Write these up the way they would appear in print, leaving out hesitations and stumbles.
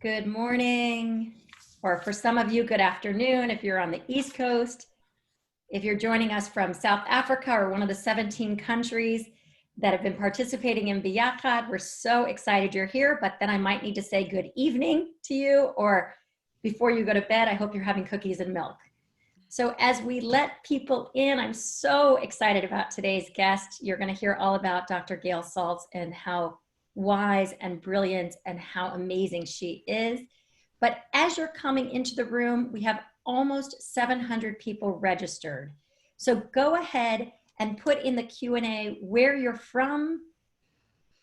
Good morning, or for some of you, good afternoon if you're on the East Coast. If you're joining us from South Africa or one of the 17 countries that have been participating in Biyakhad, we're so excited you're here, but then I might need to say good evening to you, or before you go to bed, I hope you're having cookies and milk. So as we let people in, I'm so excited about today's guest. You're going to hear all about Dr. Gail Saltz and how wise and brilliant and how amazing she is. But as you're coming into the room, we have almost 700 people registered. So go ahead and put in the Q&A where you're from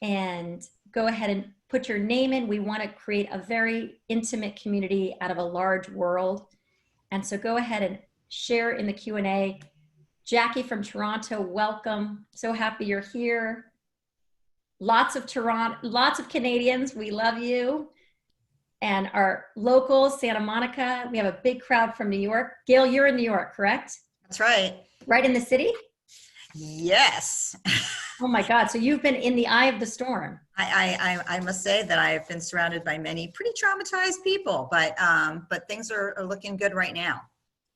and go ahead and put your name in. We want to create a very intimate community out of a large world. And so go ahead and share in the Q&A. Jackie from Toronto, welcome. So happy you're here. Lots of Canadians, we love you. And our locals, Santa Monica, we have a big crowd from New York. Gail, you're in New York, correct? That's right. Right in the city? Yes. Oh my God, so you've been in the eye of the storm. I must say that I have been surrounded by many pretty traumatized people, but things are looking good right now.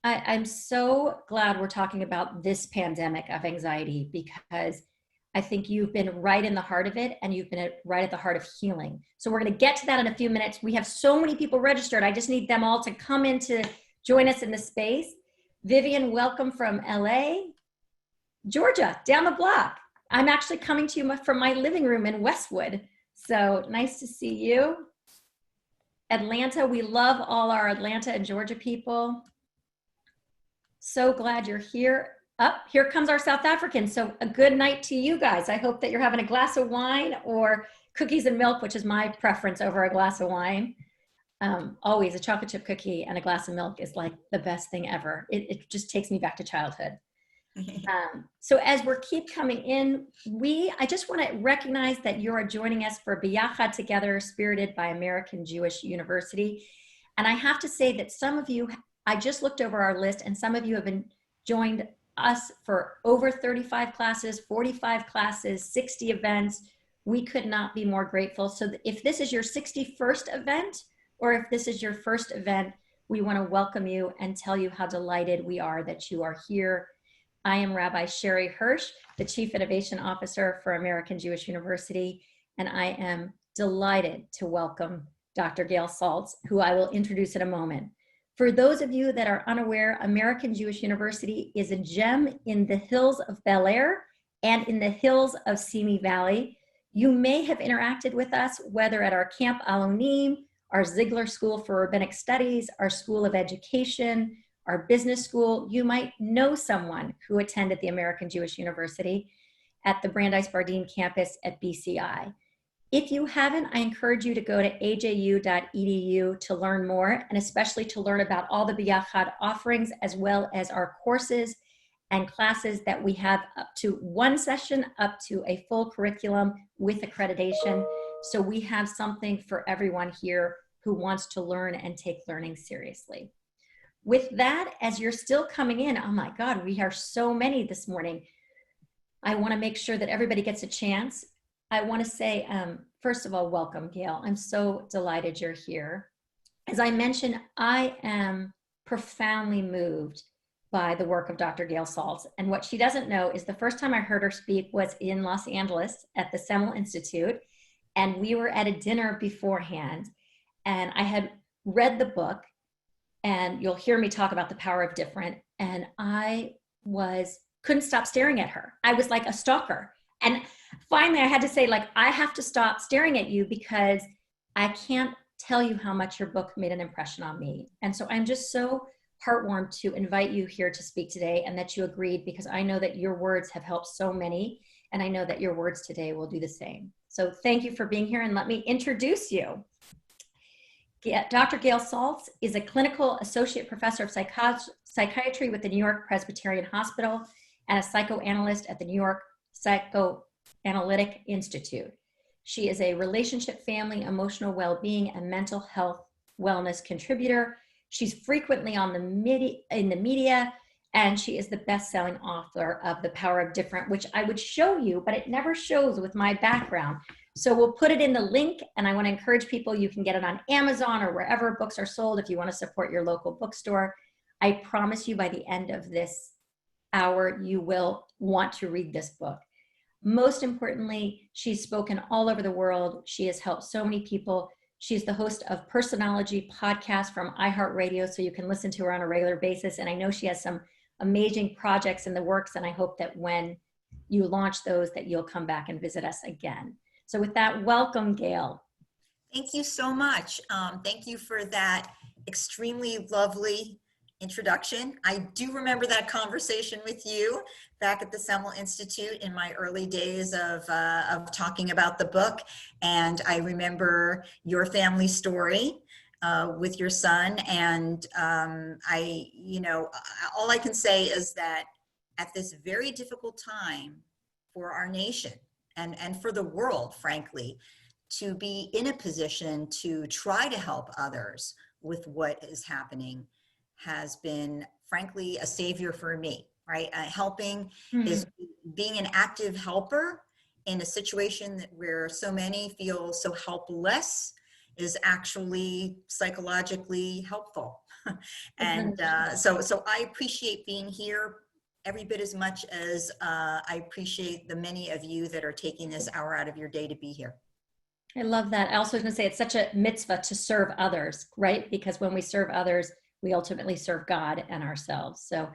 I'm so glad we're talking about this pandemic of anxiety, because I think you've been right in the heart of it, and you've been right at the heart of healing. So we're going to get to that in a few minutes. We have so many people registered. I just need them all to come in to join us in the space. Vivian, welcome from LA. Georgia, down the block. I'm actually coming to you from my living room in Westwood. So nice to see you. Atlanta, we love all our Atlanta and Georgia people. So glad you're here. Here comes our South African. So a good night to you guys. I hope that you're having a glass of wine or cookies and milk, which is my preference over a glass of wine. Always a chocolate chip cookie and a glass of milk is like the best thing ever. It just takes me back to childhood. So as we keep coming in, I just want to recognize that you are joining us for Biyakhad Together, spirited by American Jewish University. And I have to say that some of you, I just looked over our list, and some of you have been joined us for over 35 classes, 45 classes, 60 events. We could not be more grateful. So if this is your 61st event, or if this is your first event, we want to welcome you and tell you how delighted we are that you are here. I am Rabbi Sherry Hirsch, the Chief Innovation Officer for American Jewish University, and I am delighted to welcome Dr. Gail Saltz, who I will introduce in a moment. For those of you that are unaware, American Jewish University is a gem in the hills of Bel Air and in the hills of Simi Valley. You may have interacted with us, whether at our Camp Alonim, our Ziegler School for Rabbinic Studies, our School of Education, our business school. You might know someone who attended the American Jewish University at the Brandeis Bardeen campus at BCI. If you haven't, I encourage you to go to aju.edu to learn more, and especially to learn about all the Biyakhad offerings, as well as our courses and classes that we have, up to one session, up to a full curriculum with accreditation. So we have something for everyone here who wants to learn and take learning seriously. With that, as you're still coming in, oh my God, we are so many this morning. I want to make sure that everybody gets a chance. I want to say, first of all, welcome, Gail. I'm so delighted you're here. As I mentioned, I am profoundly moved by the work of Dr. Gail Saltz. And what she doesn't know is the first time I heard her speak was in Los Angeles at the Semel Institute. And we were at a dinner beforehand. And I had read the book, and you'll hear me talk about the power of different. And I couldn't stop staring at her. I was like a stalker. And finally I had to say, like, I have to stop staring at you because I can't tell you how much your book made an impression on me. And so I'm just so heartwarmed to invite you here to speak today, and that you agreed, because I know that your words have helped so many, and I know that your words today will do the same. So thank you for being here, and let me introduce you. Dr. Gail Saltz is a clinical associate professor of psychiatry with the New York Presbyterian Hospital and a psychoanalyst at the New York Psychoanalytic Institute. She is a relationship, family, emotional well-being, and mental health wellness contributor. She's frequently in the media, and she is the best-selling author of The Power of Different, which I would show you, but it never shows with my background. So we'll put it in the link, and I want to encourage people, you can get it on Amazon or wherever books are sold if you want to support your local bookstore. I promise you by the end of this hour, you will want to read this book. Most importantly, she's spoken all over the world. She has helped so many people. She's the host of Personology podcast from iHeartRadio, so you can listen to her on a regular basis. And I know she has some amazing projects in the works, and I hope that when you launch those, that you'll come back and visit us again. So with that, welcome, Gail. Thank you so much. Thank you for that extremely lovely introduction. I do remember that conversation with you back at the Semel Institute in my early days of talking about the book. And I remember your family story with your son. And all I can say is that at this very difficult time for our nation and for the world, frankly, to be in a position to try to help others with what is happening has been, frankly, a savior for me, right? Helping is being an active helper in a situation where so many feel so helpless is actually psychologically helpful. And so I appreciate being here every bit as much as I appreciate the many of you that are taking this hour out of your day to be here. I love that. I also was going to say it's such a mitzvah to serve others, right? Because when we serve others, we ultimately serve God and ourselves. So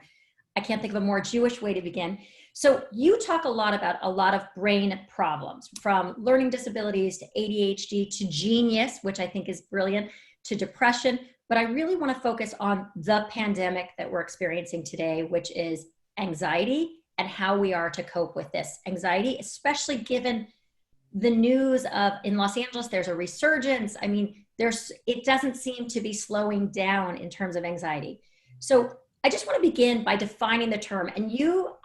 I can't think of a more Jewish way to begin. So you talk a lot about a lot of brain problems, from learning disabilities to ADHD to genius, which I think is brilliant, to depression. But I really want to focus on the pandemic that we're experiencing today, which is anxiety and how we are to cope with this anxiety, especially given the news of in Los Angeles, there's a resurgence. I mean, it doesn't seem to be slowing down in terms of anxiety. So I just want to begin by defining the term. And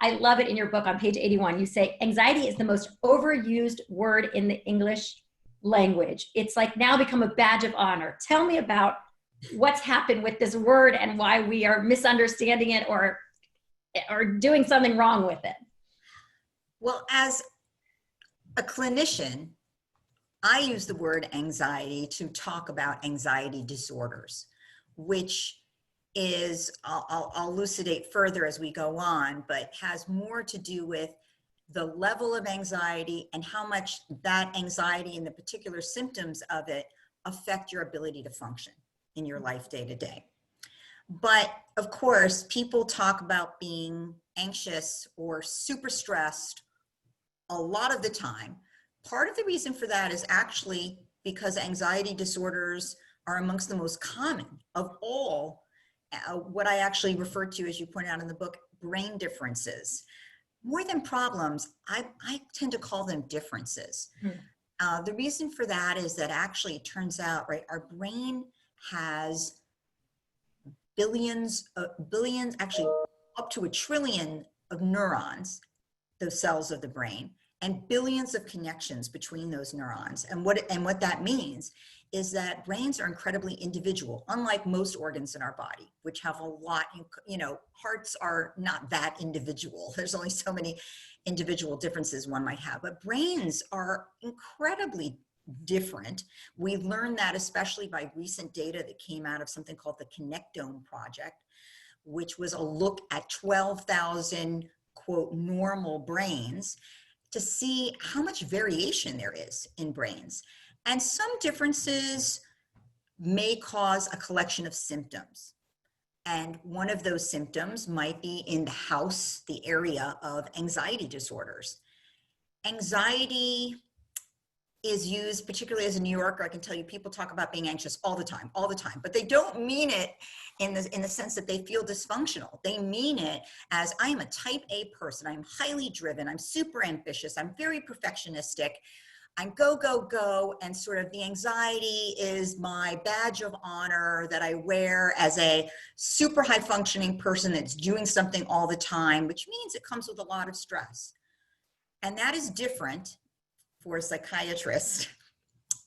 I love it in your book on page 81. You say anxiety is the most overused word in the English language. It's like now become a badge of honor. Tell me about what's happened with this word and why we are misunderstanding it or doing something wrong with it. Well, as a clinician, I use the word anxiety to talk about anxiety disorders, which is, I'll elucidate further as we go on, but has more to do with the level of anxiety and how much that anxiety and the particular symptoms of it affect your ability to function in your life day to day. But of course, people talk about being anxious or super stressed a lot of the time. Part of the reason for that is actually because anxiety disorders are amongst the most common of all what I actually refer to, as you point out in the book, brain differences. More than problems, I tend to call them differences. The reason for that is that actually it turns out, right, our brain has billions, actually up to 1 trillion of neurons, those cells of the brain, and billions of connections between those neurons. And what that means is that brains are incredibly individual, unlike most organs in our body, which have a lot, hearts are not that individual. There's only so many individual differences one might have, but brains are incredibly different. We learned that especially by recent data that came out of something called the Connectome Project, which was a look at 12,000, quote, normal brains to see how much variation there is in brains. And some differences may cause a collection of symptoms. And one of those symptoms might be in the house, the area of anxiety disorders. Anxiety is used, particularly as a New Yorker, I can tell you people talk about being anxious all the time, but they don't mean it in the sense that they feel dysfunctional. They mean it as, I am a type A person, I'm highly driven, I'm super ambitious, I'm very perfectionistic, I'm go, go, go, and sort of the anxiety is my badge of honor that I wear as a super high functioning person that's doing something all the time, which means it comes with a lot of stress. And that is different for a psychiatrist.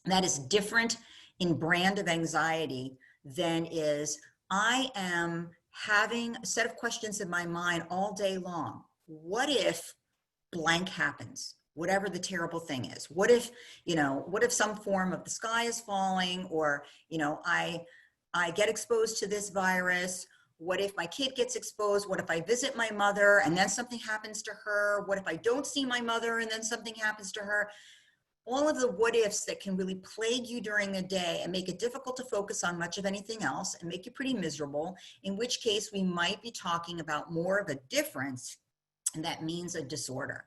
That is different in brand of anxiety than is, I am having a set of questions in my mind all day long. What if blank happens? whatever the terrible thing is. What if some form of the sky is falling, or, I get exposed to this virus? What if my kid gets exposed? What if I visit my mother and then something happens to her? What if I don't see my mother and then something happens to her? All of the what ifs that can really plague you during the day and make it difficult to focus on much of anything else and make you pretty miserable, in which case we might be talking about more of a difference, and that means a disorder.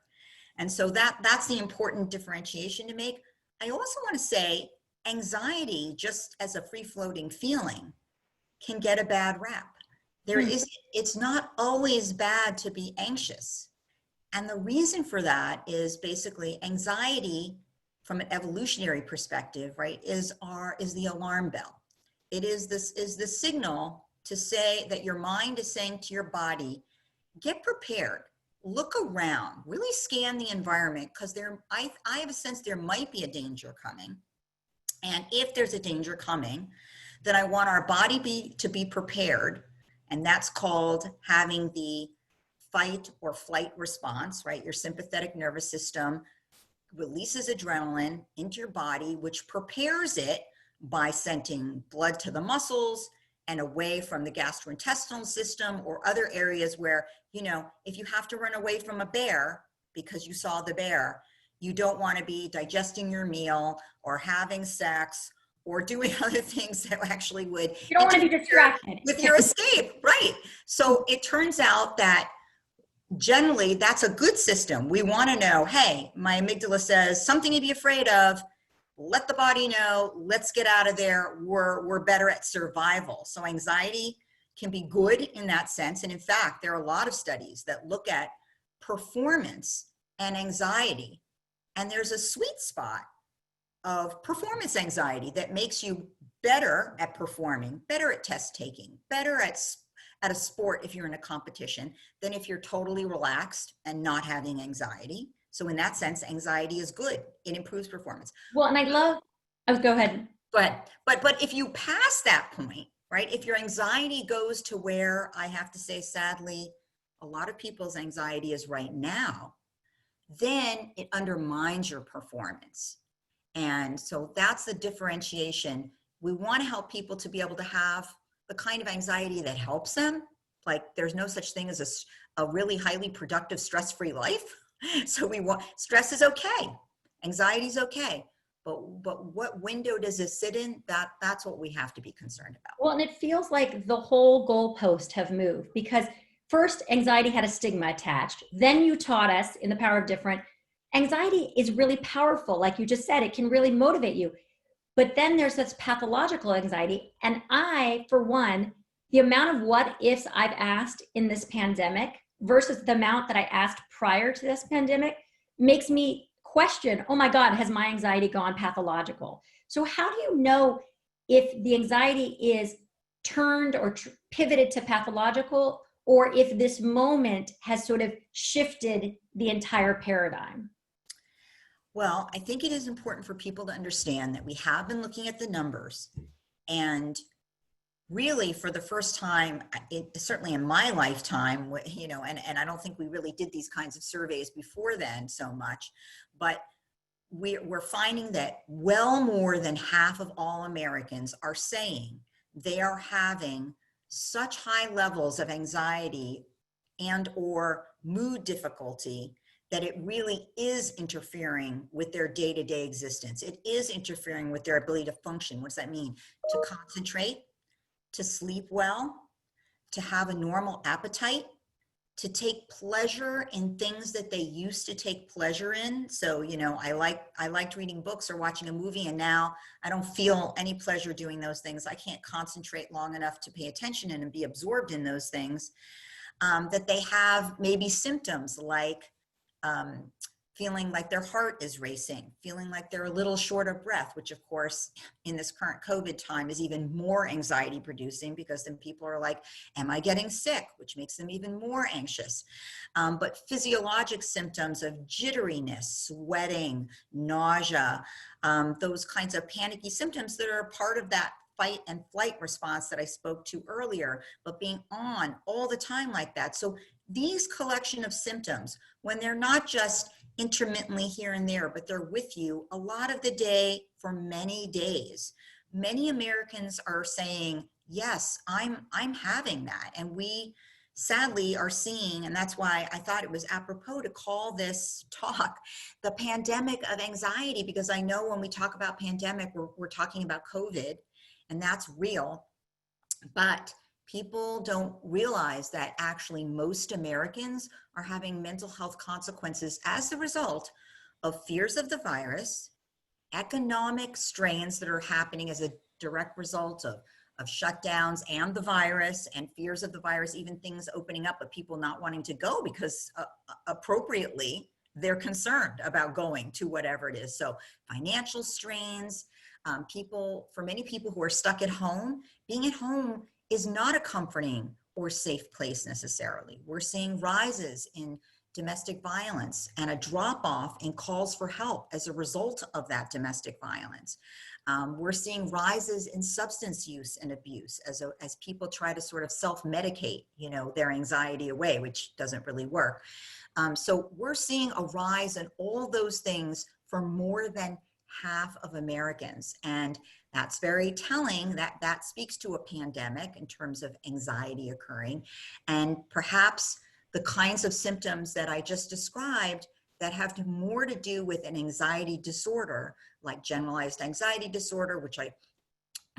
And so that's the important differentiation to make. I also want to say anxiety, just as a free-floating feeling, can get a bad rap. It's not always bad to be anxious. And the reason for that is basically anxiety, from an evolutionary perspective, right, is the alarm bell. It is the signal to say that your mind is saying to your body, get prepared, look around, really scan the environment, because I have a sense there might be a danger coming. And if there's a danger coming, then I want our body to be prepared. And that's called having the fight or flight response, right? Your sympathetic nervous system releases adrenaline into your body, which prepares it by sending blood to the muscles and away from the gastrointestinal system or other areas where, if you have to run away from a bear because you saw the bear, you don't want to be digesting your meal or having sex or doing other things that actually would You don't want to be distracted with your escape, right? So it turns out that generally that's a good system. We want to know, hey, my amygdala says something to be afraid of. Let the body know, let's get out of there. We're better at survival. So anxiety can be good in that sense. And in fact, there are a lot of studies that look at performance and anxiety. And there's a sweet spot of performance anxiety that makes you better at performing, better at test taking, better at a sport if you're in a competition than if you're totally relaxed and not having anxiety. So in that sense, anxiety is good. It improves performance. Well, and go ahead. But if you pass that point, right, if your anxiety goes to where, I have to say, sadly, a lot of people's anxiety is right now, then it undermines your performance. And so that's the differentiation. We want to help people to be able to have the kind of anxiety that helps them. Like, there's no such thing as a really highly productive, stress-free life. So stress is okay. Anxiety is okay. But what window does it sit in? That's what we have to be concerned about. Well, and it feels like the whole goalpost have moved, because first anxiety had a stigma attached. Then you taught us in The Power of Different, anxiety is really powerful. Like you just said, it can really motivate you. But then there's this pathological anxiety. And I, for one, the amount of what ifs I've asked in this pandemic versus the amount that I asked prior to this pandemic makes me question, oh my God, has my anxiety gone pathological? So how do you know if the anxiety is turned or pivoted to pathological, or if this moment has sort of shifted the entire paradigm? Well, I think it is important for people to understand that we have been looking at the numbers, and really for the first time, certainly in my lifetime, and I don't think we really did these kinds of surveys before then so much, but we're finding that well more than half of all Americans are saying they are having such high levels of anxiety and or mood difficulty that it really is interfering with their day-to-day existence. It is interfering with their ability to function. What does that mean? To concentrate, to sleep well, to have a normal appetite, to take pleasure in things that they used to take pleasure in. So, I liked reading books or watching a movie, and now I don't feel any pleasure doing those things. I can't concentrate long enough to pay attention and be absorbed in those things. That they have maybe symptoms like feeling like their heart is racing, feeling like they're a little short of breath, which of course in this current COVID time is even more anxiety producing, because then people are like, am I getting sick? Which makes them even more anxious. But physiologic symptoms of jitteriness, sweating, nausea, those kinds of panicky symptoms that are part of that fight and flight response that I spoke to earlier, but being on all the time like that. So these collection of symptoms, when they're not just intermittently here and there, but they're with you a lot of the day for many days. Many Americans are saying, yes, I'm having that. And we sadly are seeing, and that's why I thought it was apropos to call this talk the pandemic of anxiety, because I know when we talk about pandemic, we're talking about COVID, and that's real. But people don't realize that actually most Americans are having mental health consequences as a result of fears of the virus, economic strains that are happening as a direct result of shutdowns and the virus, and fears of the virus, even things opening up, but people not wanting to go because appropriately they're concerned about going to whatever it is. So financial strains, for many people who are stuck at home, being at home is not a comforting or safe place necessarily. We're seeing rises in domestic violence and a drop off in calls for help as a result of that domestic violence. We're seeing rises in substance use and abuse as people try to sort of self-medicate, their anxiety away, which doesn't really work. So we're seeing a rise in all those things for more than half of Americans. And that's very telling. That speaks to a pandemic in terms of anxiety occurring. And perhaps the kinds of symptoms that I just described that have more to do with an anxiety disorder, like generalized anxiety disorder, which I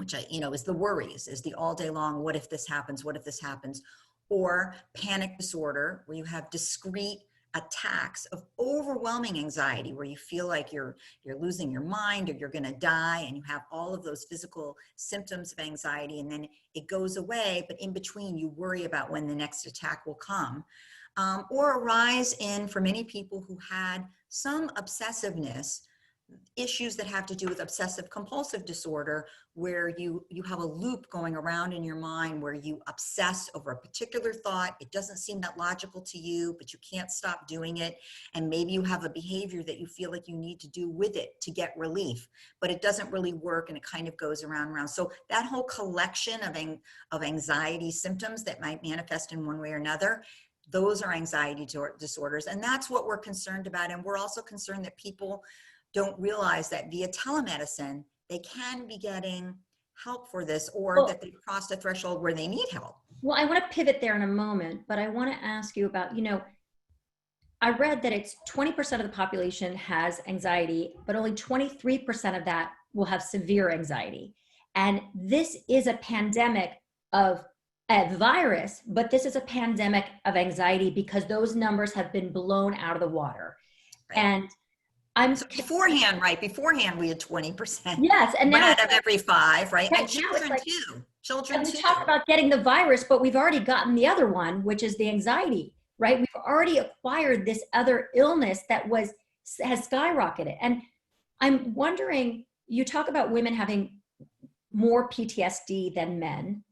is the worries, is the all day long, what if this happens, what if this happens, or panic disorder, where you have discrete attacks of overwhelming anxiety, where you feel like you're losing your mind or you're going to die, and you have all of those physical symptoms of anxiety, and then it goes away, but in between you worry about when the next attack will come. Or a rise in, for many people who had some obsessiveness, issues that have to do with obsessive compulsive disorder, where you have a loop going around in your mind where you obsess over a particular thought. It doesn't seem that logical to you, but you can't stop doing it. And maybe you have a behavior that you feel like you need to do with it to get relief, but it doesn't really work, and it kind of goes around and around. So that whole collection of anxiety symptoms that might manifest in one way or another, those are anxiety disorders. And that's what we're concerned about. And we're also concerned that people don't realize that via telemedicine, they can be getting help for this, or that they've crossed a threshold where they need help. Well, I want to pivot there in a moment, but I want to ask you about, I read that it's 20% of the population has anxiety, but only 23% of that will have severe anxiety. And this is a pandemic of a virus, but this is a pandemic of anxiety because those numbers have been blown out of the water. Right. And so beforehand we had 20%. Yes, and one now out of every 5, right? Right, and children too. Children and too. we talk about getting the virus, but we've already gotten the other one, which is the anxiety, right? We've already acquired this other illness that has skyrocketed. And I'm wondering, you talk about women having more PTSD than men.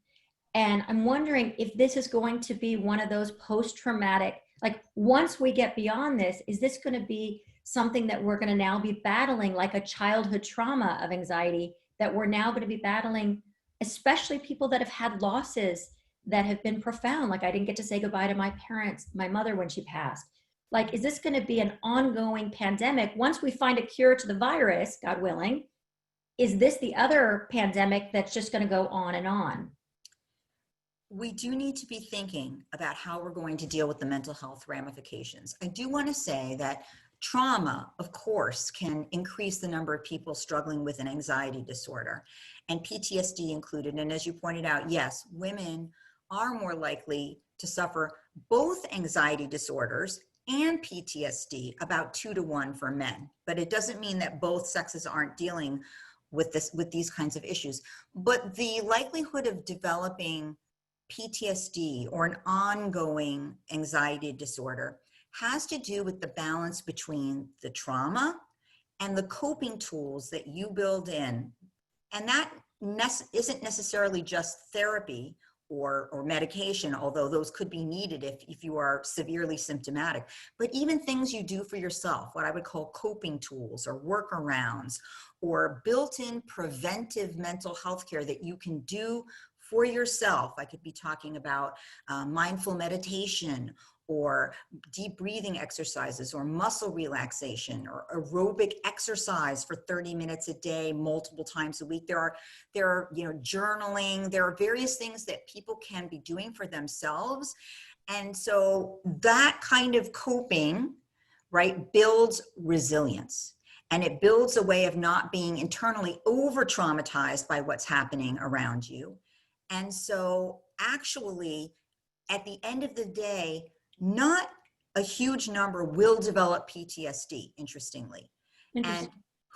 And I'm wondering if this is going to be one of those post-traumatic, like once we get beyond this, is this going to be something that we're going to now be battling, like a childhood trauma of anxiety that we're now going to be battling, especially people that have had losses that have been profound. Like I didn't get to say goodbye to my mother when she passed. Like, is this going to be an ongoing pandemic? Once we find a cure to the virus, God willing, is this the other pandemic that's just going to go on and on? We do need to be thinking about how we're going to deal with the mental health ramifications. I do want to say that trauma, of course, can increase the number of people struggling with an anxiety disorder, and PTSD included. And as you pointed out, yes, women are more likely to suffer both anxiety disorders and PTSD, about 2 to 1 for men. But it doesn't mean that both sexes aren't dealing with these kinds of issues. But the likelihood of developing PTSD or an ongoing anxiety disorder has to do with the balance between the trauma and the coping tools that you build in. And that isn't necessarily just therapy or medication, although those could be needed if you are severely symptomatic, but even things you do for yourself, what I would call coping tools or workarounds, or built-in preventive mental health care that you can do for yourself. I could be talking about mindful meditation, or deep breathing exercises, or muscle relaxation, or aerobic exercise for 30 minutes a day, multiple times a week. There are, journaling. There are various things that people can be doing for themselves. And so that kind of coping, right, builds resilience. And it builds a way of not being internally over traumatized by what's happening around you. And so actually, at the end of the day, not a huge number will develop PTSD, interestingly. And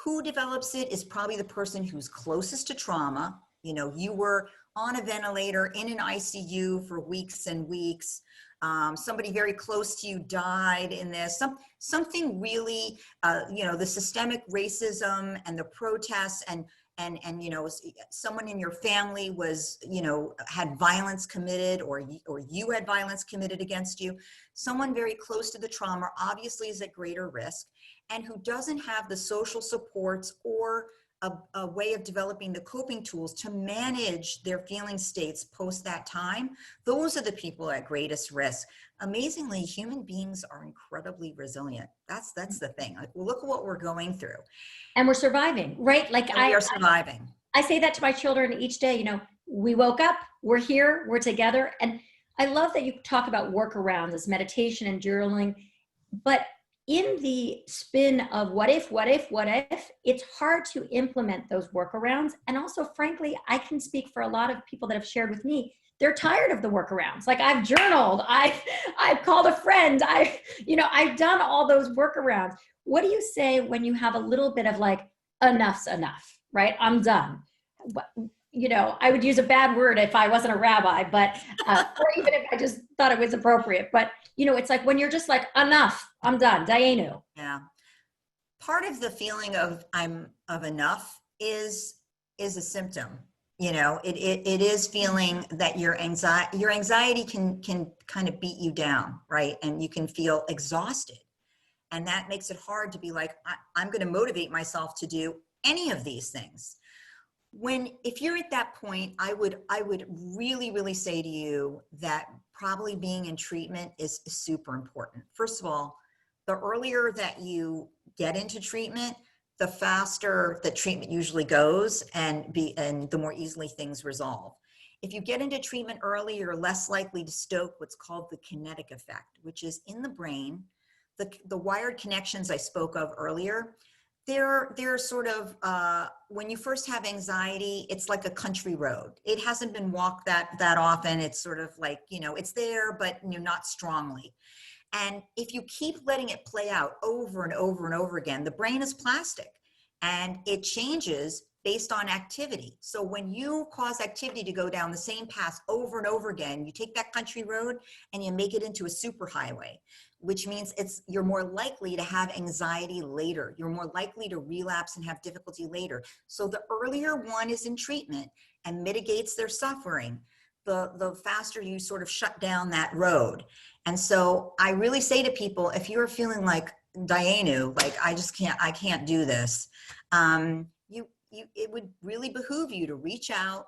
who develops it is probably the person who's closest to trauma. You were on a ventilator in an ICU for weeks and weeks. Somebody very close to you died in this. Something really, the systemic racism and the protests and someone in your family was, had violence committed, or you had violence committed against you. Someone very close to the trauma obviously is at greater risk, and who doesn't have the social supports or a way of developing the coping tools to manage their feeling states post that time. Those are the people at greatest risk. Amazingly, human beings are incredibly resilient. That's the thing. Like, well, look at what we're going through. And we're surviving, right? Like, we are surviving. I say that to my children each day. We woke up, we're here, we're together. And I love that you talk about workarounds as meditation and journaling, but in the spin of what if, it's hard to implement those workarounds. And also, frankly, I can speak for a lot of people that have shared with me, they're tired of the workarounds. Like, I've journaled, I've called a friend, I've done all those workarounds. What do you say when you have a little bit of like, enough's enough, right? I'm done. I would use a bad word if I wasn't a rabbi, but, or even if I just thought it was appropriate, but it's like when you're just like, enough, I'm done, Dayenu. Yeah. Part of the feeling of enough is a symptom. It is feeling that your anxiety can kind of beat you down, right? And you can feel exhausted. And that makes it hard to be like, I'm going to motivate myself to do any of these things. If you're at that point, I would really, really say to you that probably being in treatment is super important. First of all, the earlier that you get into treatment, the faster the treatment usually goes, and the more easily things resolve. If you get into treatment early, you're less likely to stoke what's called the kinetic effect, which is in the brain, the wired connections I spoke of earlier. They're sort of, when you first have anxiety, it's like a country road. It hasn't been walked that often. It's sort of like, it's there, but not strongly. And if you keep letting it play out over and over and over again, the brain is plastic and it changes based on activity. So when you cause activity to go down the same path over and over again, you take that country road and you make it into a superhighway, which means you're more likely to have anxiety later. You're more likely to relapse and have difficulty later. So the earlier one is in treatment and mitigates their suffering, the faster you sort of shut down that road. And so I really say to people, if you're feeling like Dayenu, like I can't do this, it would really behoove you to reach out.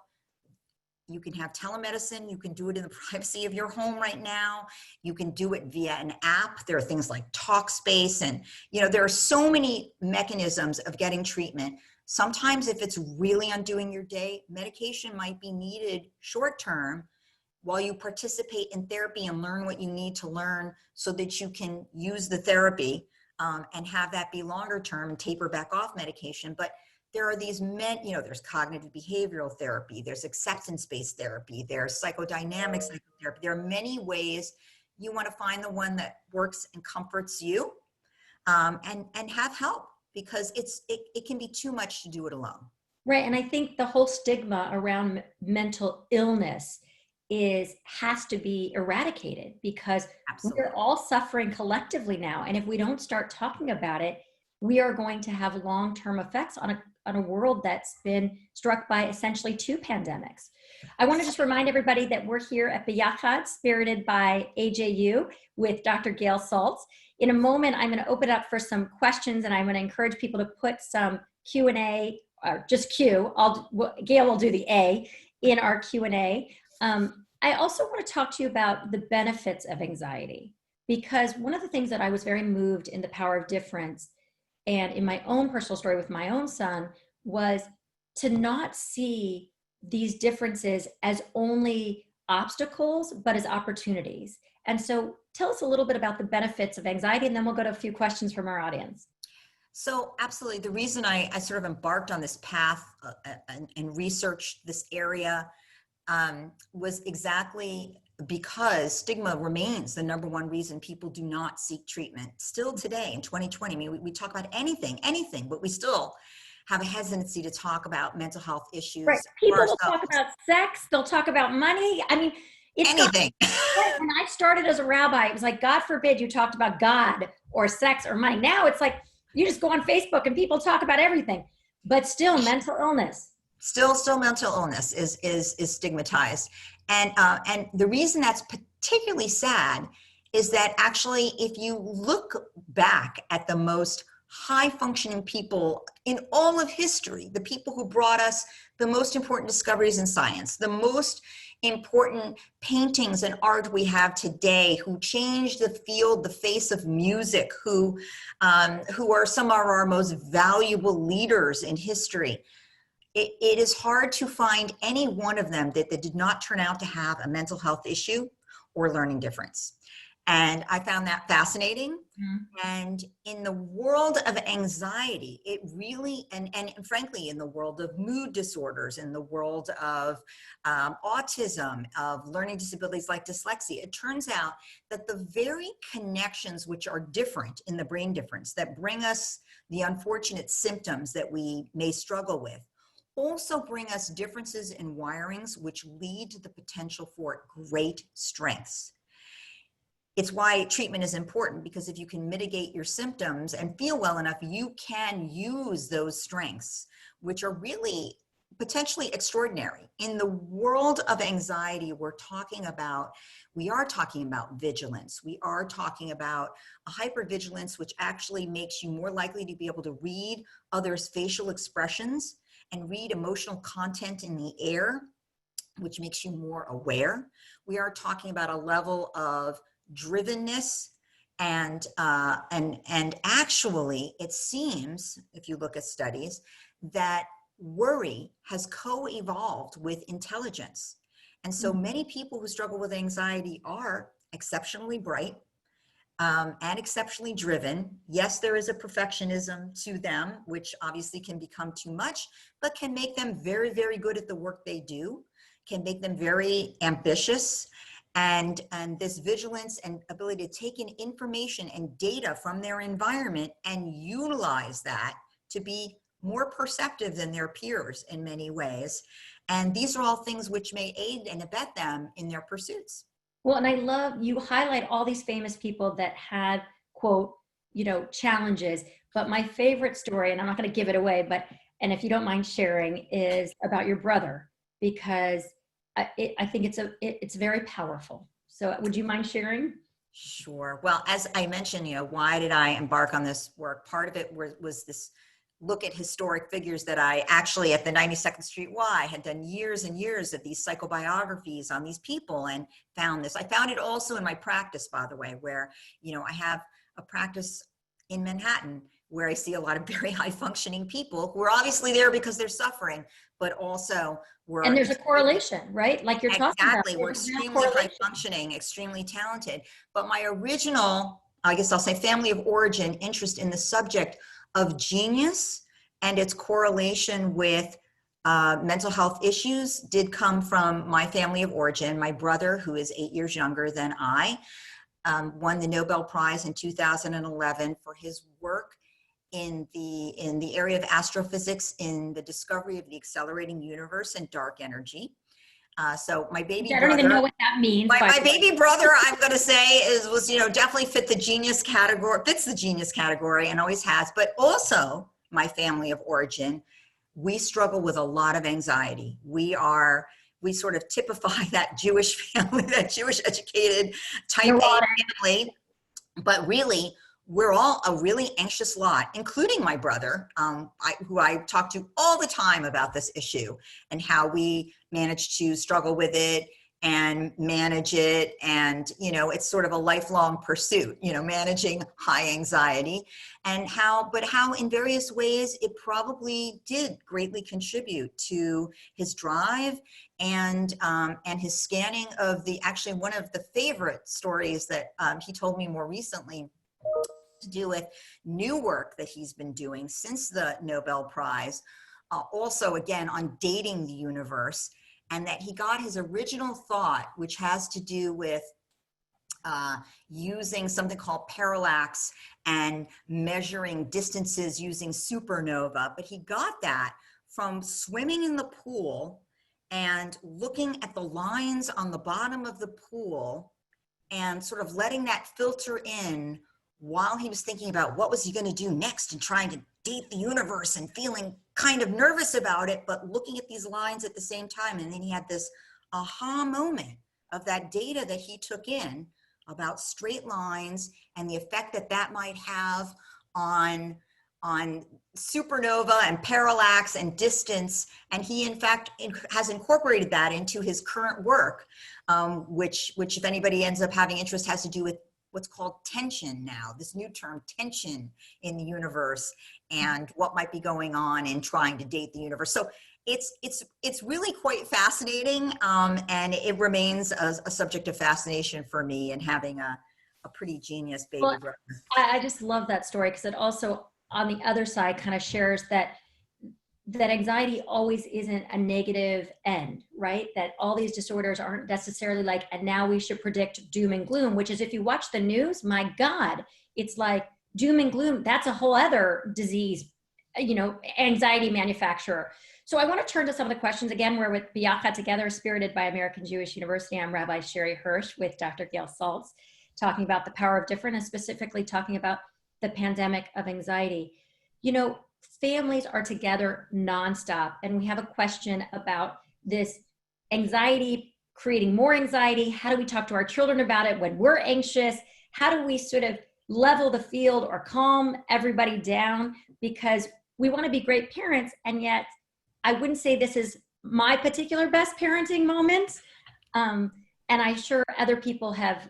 You can have telemedicine. You can do it in the privacy of your home right now. You can do it via an app. There are things like Talkspace, and there are so many mechanisms of getting treatment. Sometimes if it's really undoing your day, medication might be needed short term while you participate in therapy and learn what you need to learn so that you can use the therapy and have that be longer term and taper back off medication. But there are these there's cognitive behavioral therapy, there's acceptance-based therapy, there's psychodynamic psychotherapy. There are many ways. You want to find the one that works and comforts you, and have help, because it can be too much to do it alone. Right. And I think the whole stigma around mental illness has to be eradicated, because Absolutely. We're all suffering collectively now. And if we don't start talking about it, we are going to have long-term effects on a world that's been struck by essentially 2 pandemics. I want to just remind everybody that we're here at Biyachad, spirited by AJU, with Dr. Gail Saltz. In a moment, I'm going to open up for some questions, and I'm going to encourage people to put some Q&A, or just Q. Gail will do the A in our Q&A. I also want to talk to you about the benefits of anxiety. because one of the things that I was very moved in The Power of Difference and in my own personal story with my own son was to not see these differences as only obstacles, but as opportunities. And so tell us a little bit about the benefits of anxiety, and then we'll go to a few questions from our audience. So absolutely. The reason I sort of embarked on this path and researched this area was exactly because stigma remains the number one reason people do not seek treatment still today in 2020. I mean, we talk about anything, but we still have a hesitancy to talk about mental health issues Right. People will talk ourselves. about sex, they'll talk about money. I mean, it's got, Anything. when I started as a rabbi, it was like, God forbid you talked about God or sex or money. Now it's like, you just go on Facebook and people talk about everything, but still mental illness. Still mental illness is stigmatized. And the reason that's particularly sad is that actually, if you look back at the most high functioning people in all of history, the people who brought us the most important discoveries in science, the most important paintings and art we have today, who changed the field, the face of music, who are some of our most valuable leaders in history, it is hard to find any one of them that did not turn out to have a mental health issue or learning difference. And I found that fascinating. Mm-hmm. And in the world of anxiety, it really, and frankly, in the world of mood disorders, in the world of autism, of learning disabilities like dyslexia, it turns out that the very connections which are different in the brain difference that bring us the unfortunate symptoms that we may struggle with also bring us differences in wirings which lead to the potential for great strengths. It's why treatment is important, because if you can mitigate your symptoms and feel well enough, you can use those strengths, which are really potentially extraordinary. In the world of anxiety, we are talking about vigilance. We are talking about a hypervigilance, which actually makes you more likely to be able to read others' facial expressions and read emotional content in the air, which makes you more aware. We are talking about a level of drivenness, and actually it seems, if you look at studies, that worry has co-evolved with intelligence. And so many people who struggle with anxiety are exceptionally bright and exceptionally driven. Yes, there is a perfectionism to them, which obviously can become too much, but can make them very, very good at the work they do, can make them very ambitious. And this vigilance and ability to take in information and data from their environment and utilize that to be more perceptive than their peers in many ways. And these are all things which may aid and abet them in their pursuits. Well, and I love you highlight all these famous people that had, quote, challenges. But my favorite story, and I'm not going to give it away, and if you don't mind sharing, is about your brother, because I think it's very powerful. So would you mind sharing? Sure. Well, as I mentioned, why did I embark on this work? Part of it was this look at historic figures that I actually at the 92nd Street Y had done years and years of these psychobiographies on these people and found this. I found it also in my practice, by the way, where, I have a practice in Manhattan where I see a lot of very high functioning people who are obviously there because they're suffering, but also and there's a correlation, right? Like you're talking about. Exactly. We're extremely high functioning, extremely talented. But my original, I guess I'll say, family of origin interest in the subject of genius and its correlation with mental health issues did come from my family of origin. My brother, who is 8 years younger than I, won the Nobel Prize in 2011 for his work in the area of astrophysics, in the discovery of the accelerating universe and dark energy. So my baby brother, I don't even know what that means. My baby brother, I'm going to say, was definitely fits the genius category, and always has. But also my family of origin, we struggle with a lot of anxiety. We sort of typify that Jewish family, that Jewish educated type A family, but really, we're all a really anxious lot, including my brother, who I talk to all the time about this issue and how we manage to struggle with it and manage it. And, it's sort of a lifelong pursuit, managing high anxiety, and how in various ways it probably did greatly contribute to his drive and his scanning of actually one of the favorite stories that he told me more recently to do with new work that he's been doing since the Nobel Prize, also again on dating the universe, and that he got his original thought, which has to do with using something called parallax and measuring distances using supernova. But he got that from swimming in the pool and looking at the lines on the bottom of the pool and sort of letting that filter in while he was thinking about what was he going to do next and trying to date the universe and feeling kind of nervous about it, but looking at these lines at the same time. And then he had this aha moment of that data that he took in about straight lines and the effect that that might have on supernova and parallax and distance. And he, in fact, has incorporated that into his current work, which if anybody ends up having interest, has to do with what's called tension now, this new term, tension in the universe, and what might be going on in trying to date the universe. So it's really quite fascinating, and it remains a subject of fascination for me, and having a pretty genius baby brother. I just love that story because it also, on the other side, kind of shares that anxiety always isn't a negative end, right? That all these disorders aren't necessarily like, and now we should predict doom and gloom, which is, if you watch the news, my God, it's like doom and gloom. That's a whole other disease, anxiety manufacturer. So I want to turn to some of the questions. Again, we're with Biacha Together, spirited by American Jewish University. I'm Rabbi Sherry Hirsch with Dr. Gail Saltz, talking about the power of different, and specifically talking about the pandemic of anxiety. Families are together nonstop, and we have a question about this anxiety creating more anxiety. How do we talk to our children about it when we're anxious? How do we sort of level the field or calm everybody down? Because we want to be great parents, and yet I wouldn't say this is my particular best parenting moment. And I'm sure other people have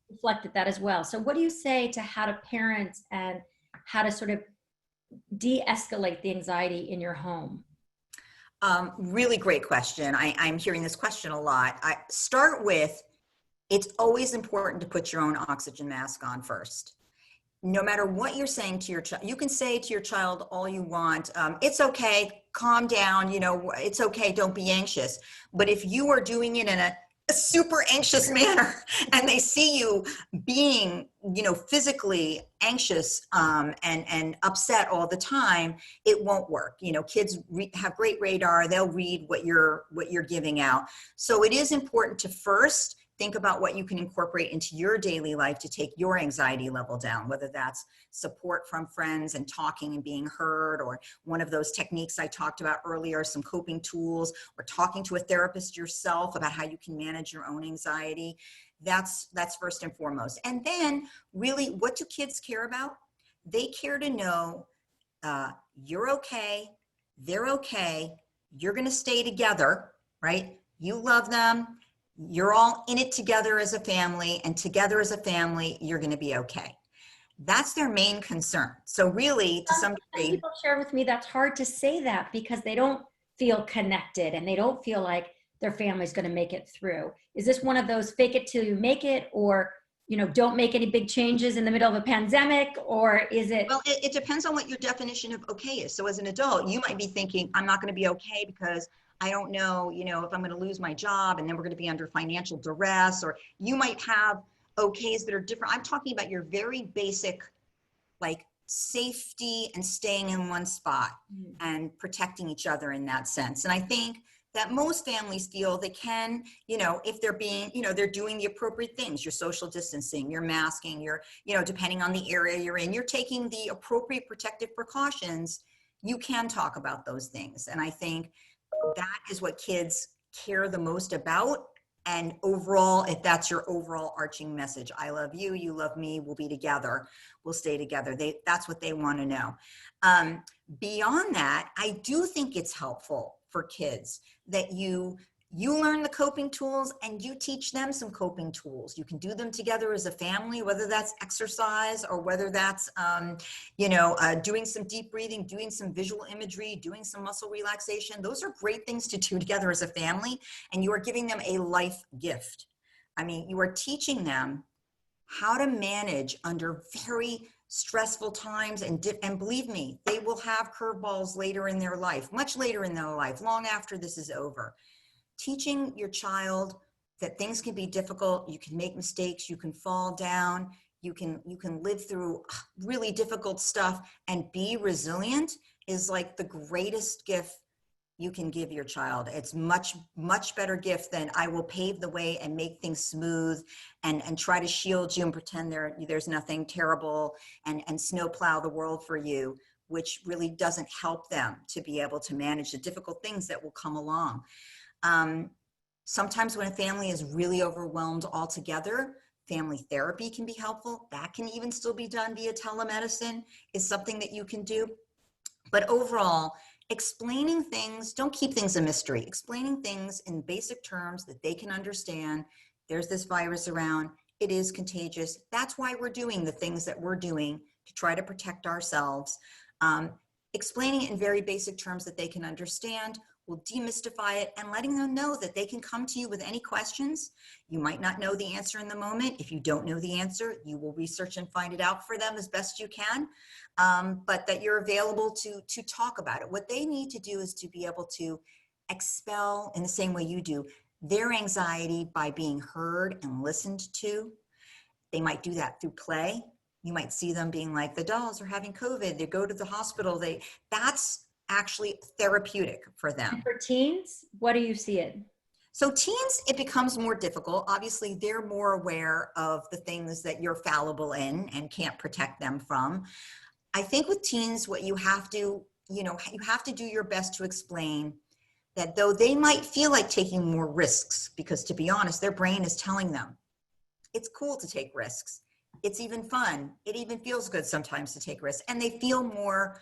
reflected that as well. So what do you say to how to parent and how to sort of de-escalate the anxiety in your home? Really great question. I'm hearing this question a lot. I start with, it's always important to put your own oxygen mask on first. No matter what you're saying to your child, you can say to your child all you want, it's okay, calm down, it's okay, don't be anxious. But if you are doing it in a super anxious manner and they see you being, physically anxious and upset all the time, it won't work. Kids have great radar. They'll read what you're giving out. So it is important to first think about what you can incorporate into your daily life to take your anxiety level down, whether that's support from friends and talking and being heard, or one of those techniques I talked about earlier, some coping tools, or talking to a therapist yourself about how you can manage your own anxiety. That's first and foremost. And then really, what do kids care about? They care to know you're okay, they're okay, you're going to stay together, right? You love them. You're all in it together as a family, and together as a family, you're going to be okay. That's their main concern. So really, to some degree, people share with me that's hard to say that because they don't feel connected and they don't feel like their family's going to make it through. Is this one of those fake it till you make it, or don't make any big changes in the middle of a pandemic, or is it? Well, it depends on what your definition of okay is. So as an adult, you might be thinking, I'm not going to be okay because I don't know, if I'm going to lose my job, and then we're going to be under financial duress, or you might have okays that are different. I'm talking about your very basic, like safety and staying in one spot and protecting each other in that sense. And I think that most families feel they can, if they're being, they're doing the appropriate things, your social distancing, your masking, your, depending on the area you're in, you're taking the appropriate protective precautions, you can talk about those things. And I think that is what kids care the most about. And overall, if that's your overall arching message, I love you, you love me, we'll be together, we'll stay together. That's what they want to know. Beyond that, I do think it's helpful for kids that you You learn the coping tools and you teach them some coping tools. You can do them together as a family, whether that's exercise or whether that's, doing some deep breathing, doing some visual imagery, doing some muscle relaxation. Those are great things to do together as a family, and you are giving them a life gift. I mean, you are teaching them how to manage under very stressful times, and believe me, they will have curveballs later in their life, much later in their life, long after this is over. Teaching your child that things can be difficult, you can make mistakes, you can fall down, you can live through really difficult stuff and be resilient is like the greatest gift you can give your child. It's much, much better gift than I will pave the way and make things smooth and try to shield you and pretend there's nothing terrible and snowplow the world for you, which really doesn't help them to be able to manage the difficult things that will come along. Sometimes when a family is really overwhelmed altogether, family therapy can be helpful. That can even still be done via telemedicine, is something that you can do. But overall, explaining things, don't keep things a mystery. Explaining things in basic terms that they can understand. There's this virus around. It is contagious. That's why we're doing the things that we're doing to try to protect ourselves. Explaining it in very basic terms that they can understand will demystify it, and letting them know that they can come to you with any questions. You might not know the answer in the moment. If you don't know the answer, you will research and find it out for them as best you can, but that you're available to talk about it. What they need to do is to be able to expel, in the same way you do, their anxiety by being heard and listened to. They might do that through play. You might see them being like, the dolls are having COVID, they go to the hospital. That's actually therapeutic for them. And for teens, what do you see it? So teens, it becomes more difficult. Obviously, they're more aware of the things that you're fallible in and can't protect them from. I think with teens, what you have to do your best to explain that though they might feel like taking more risks, because to be honest, their brain is telling them it's cool to take risks. It's even fun. It even feels good sometimes to take risks. And they feel more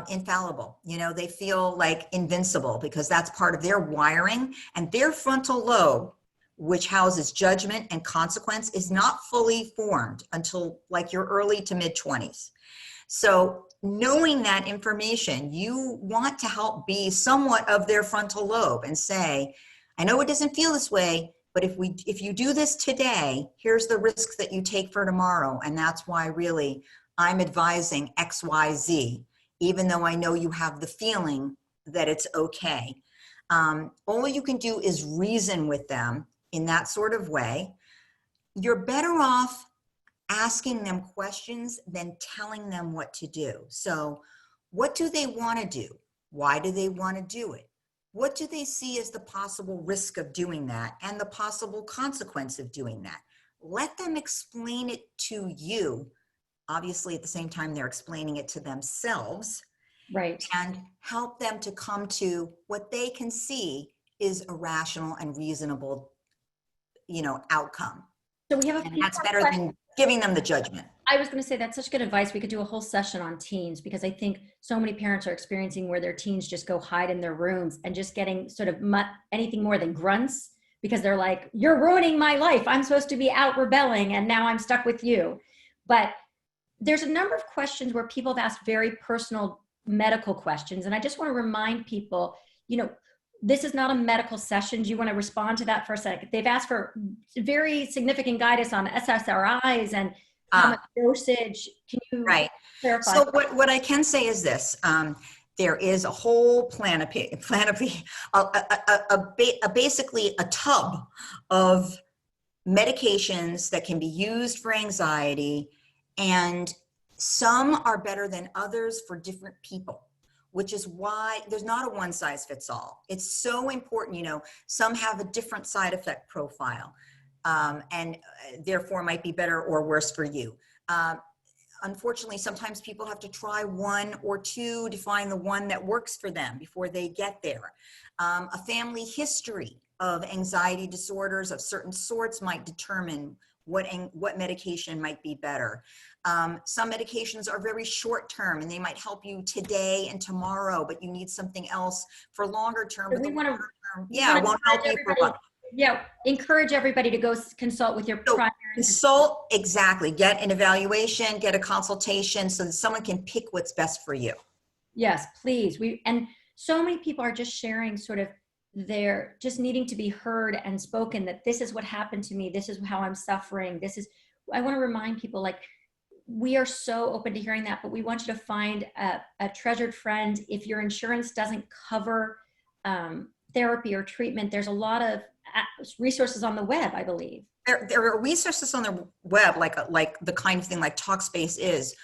infallible. They feel like invincible because that's part of their wiring, and their frontal lobe, which houses judgment and consequence, is not fully formed until like your early to mid 20s. So knowing that information, you want to help be somewhat of their frontal lobe and say, I know it doesn't feel this way, but if you do this today, here's the risks that you take for tomorrow. And that's why really I'm advising X, Y, Z, even though I know you have the feeling that it's okay. All you can do is reason with them in that sort of way. You're better off asking them questions than telling them what to do. So what do they want to do? Why do they want to do it? What do they see as the possible risk of doing that and the possible consequence of doing that? Let them explain it to you. Obviously, at the same time, they're explaining it to themselves. Right. And help them to come to what they can see is a rational and reasonable, outcome. So we have a And few that's more better questions. than giving them the judgment. I was going to say that's such good advice. We could do a whole session on teens, because I think so many parents are experiencing where their teens just go hide in their rooms and just getting sort of anything more than grunts, because they're like, you're ruining my life. I'm supposed to be out rebelling and now I'm stuck with you. But there's a number of questions where people have asked very personal medical questions. And I just want to remind people, this is not a medical session. Do you want to respond to that for a second? They've asked for very significant guidance on SSRIs and how much dosage. Can you clarify? So what I can say is this. There is a whole basically a tub of medications that can be used for anxiety, and some are better than others for different people, which is why there's not a one size fits all. It's so important, some have a different side effect profile, and therefore might be better or worse for you. Unfortunately, sometimes people have to try one or two to find the one that works for them before they get there. A family history of anxiety disorders of certain sorts might determine what medication might be better. Some medications are very short term and they might help you today and tomorrow, but you need something else for longer term. So But the we want to, longer term, yeah, it won't help you for a while. yeah, encourage everybody to go consult with your So primary. consult, exactly. Get an evaluation, get a consultation so that someone can pick what's best for you. Yes, please. And so many people are just sharing sort of their just needing to be heard and spoken, that this is what happened to me. This is how I'm suffering. I want to remind people, like, we are so open to hearing that, but we want you to find a treasured friend. If your insurance doesn't cover therapy or treatment, there's a lot of resources on the web, I believe. There are resources on the web, like the kind of thing like Talkspace is,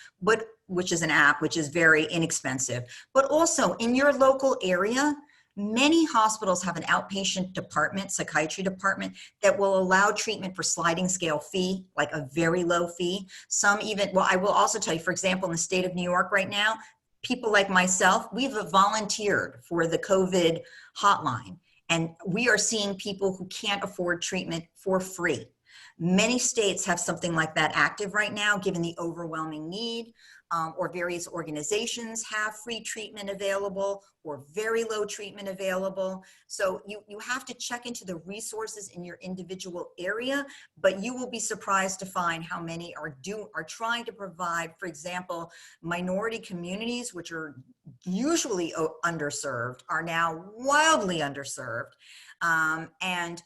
which is an app, which is very inexpensive. But also in your local area, many hospitals have an outpatient department, psychiatry department, that will allow treatment for sliding scale fee, like a very low fee. Some even, well, I will also tell you, for example, in the state of New York right now, people like myself, we've volunteered for the COVID hotline. And we are seeing people who can't afford treatment for free. Many states have something like that active right now, given the overwhelming need, or various organizations have free treatment available or very low treatment available. So you have to check into the resources in your individual area, but you will be surprised to find how many are trying to provide, for example, minority communities, which are usually underserved, are now wildly underserved. And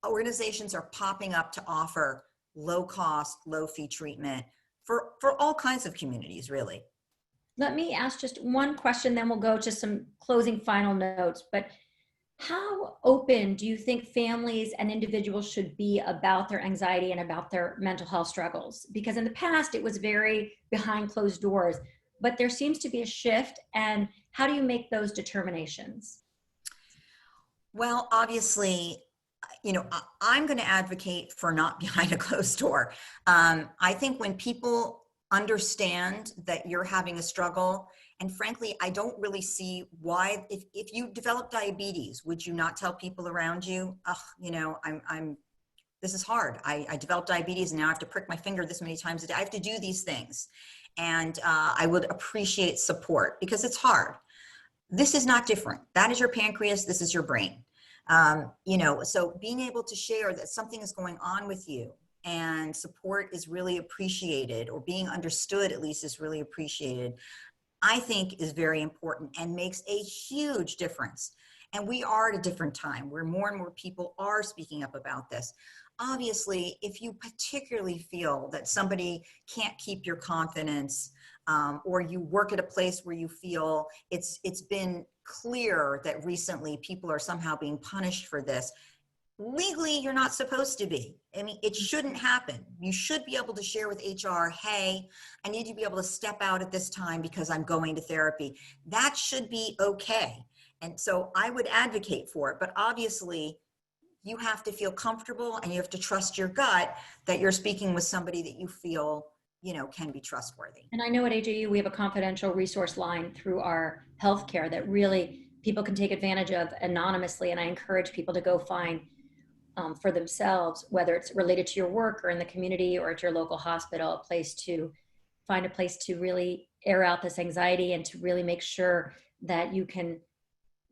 organizations are popping up to offer low cost, low fee treatment for all kinds of communities, really. Let me ask just one question, then we'll go to some closing final notes. But how open do you think families and individuals should be about their anxiety and about their mental health struggles? Because in the past, it was very behind closed doors, but there seems to be a shift. And how do you make those determinations? Well, obviously, I'm going to advocate for not behind a closed door. I think when people understand that you're having a struggle, and frankly, I don't really see why, if you develop diabetes, would you not tell people around you, this is hard. I developed diabetes and now I have to prick my finger this many times a day. I have to do these things. And I would appreciate support because it's hard. This is not different. That is your pancreas. This is your brain. So being able to share that something is going on with you and support is really appreciated, or being understood at least is really appreciated, I think is very important and makes a huge difference. And we are at a different time where more and more people are speaking up about this. Obviously, if you particularly feel that somebody can't keep your confidence, or you work at a place where you feel it's been clear that recently people are somehow being punished for this, legally, you're not supposed to be. I mean, it shouldn't happen. You should be able to share with HR, hey, I need to be able to step out at this time because I'm going to therapy. That should be okay. And so I would advocate for it. But obviously, you have to feel comfortable and you have to trust your gut that you're speaking with somebody that you feel, can be trustworthy. And I know at AJU, we have a confidential resource line through our healthcare that really people can take advantage of anonymously. And I encourage people to go find for themselves, whether it's related to your work or in the community or at your local hospital, a place to really air out this anxiety and to really make sure that you can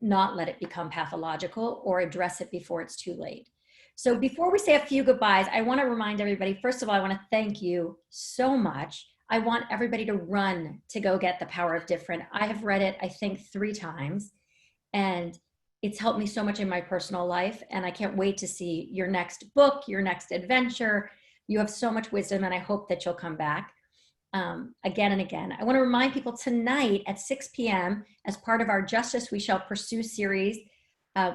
not let it become pathological or address it before it's too late. So before we say a few goodbyes, I want to remind everybody, first of all, I want to thank you so much. I want everybody to run to go get The Power of Different. I have read it, I think, 3 times, and it's helped me so much in my personal life. And I can't wait to see your next book, your next adventure. You have so much wisdom, and I hope that you'll come back again and again. I want to remind people tonight at 6 p.m. as part of our Justice We Shall Pursue series,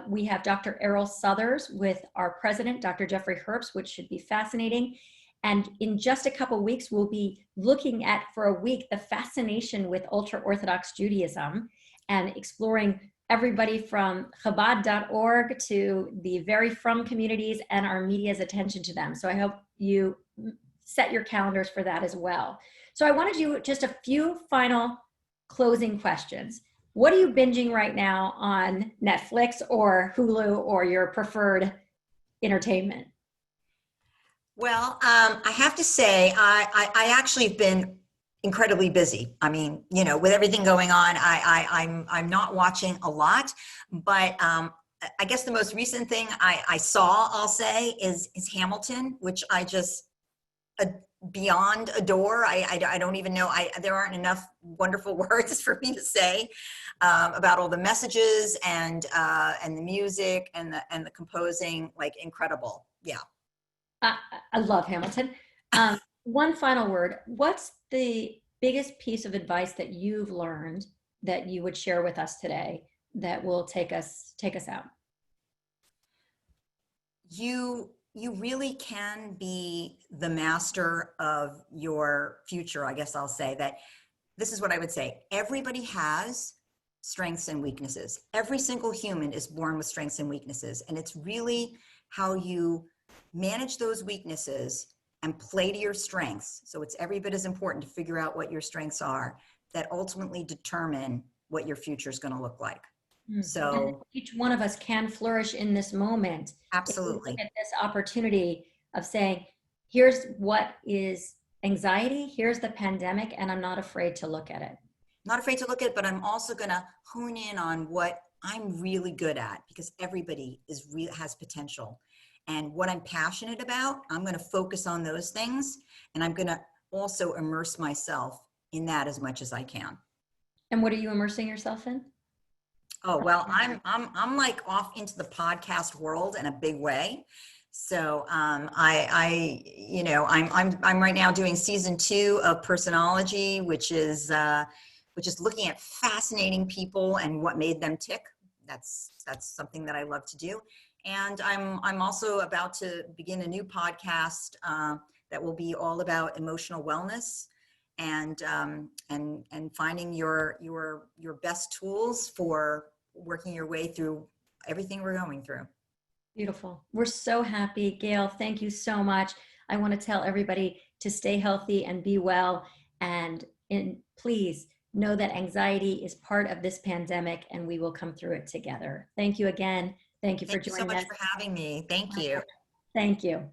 we have Dr. Errol Southers with our president, Dr. Jeffrey Herbst, which should be fascinating. And in just a couple weeks, we'll be looking at, for a week, the fascination with ultra-Orthodox Judaism and exploring everybody from Chabad.org to the very frum communities and our media's attention to them. So I hope you set your calendars for that as well. So I wanted you just a few final closing questions. What are you binging right now on Netflix or Hulu or your preferred entertainment? Well, I have to say, I actually have been incredibly busy. I mean, you know, with everything going on, I'm not watching a lot, but I guess the most recent thing I saw, I'll say, is Hamilton, which I just uh, beyond adore. I don't even know. There aren't enough wonderful words for me to say about all the messages and the music and the composing. Like incredible. Yeah. I, I love Hamilton. One final word. What's the biggest piece of advice that you've learned that you would share with us today that will take us out? You really can be the master of your future. I guess I'll say that this is what I would say. Everybody has strengths and weaknesses. Every single human is born with strengths and weaknesses. And it's really how you manage those weaknesses and play to your strengths. So it's every bit as important to figure out what your strengths are that ultimately determine what your future is going to look like. And So each one of us can flourish in this moment if we look absolutely. at this opportunity of saying, here's what is anxiety, here's the pandemic, and I'm not afraid to look at it. Not afraid to look at it, but I'm also going to hone in on what I'm really good at, because everybody has potential. And what I'm passionate about, I'm going to focus on those things, and I'm going to also immerse myself in that as much as I can. And what are you immersing yourself in? Oh, well, I'm like off into the podcast world in a big way. So I'm right now doing season 2 of Personology, which is looking at fascinating people and what made them tick. That's something that I love to do. And I'm also about to begin a new podcast that will be all about emotional wellness and finding your best tools for working your way through everything we're going through. Beautiful. We're so happy. Gail, thank you so much. I want to tell everybody to stay healthy and be well. And please know that anxiety is part of this pandemic and we will come through it together. Thank you again. Thank you for Thank you so joining much us. for having me. Thank you. Thank you.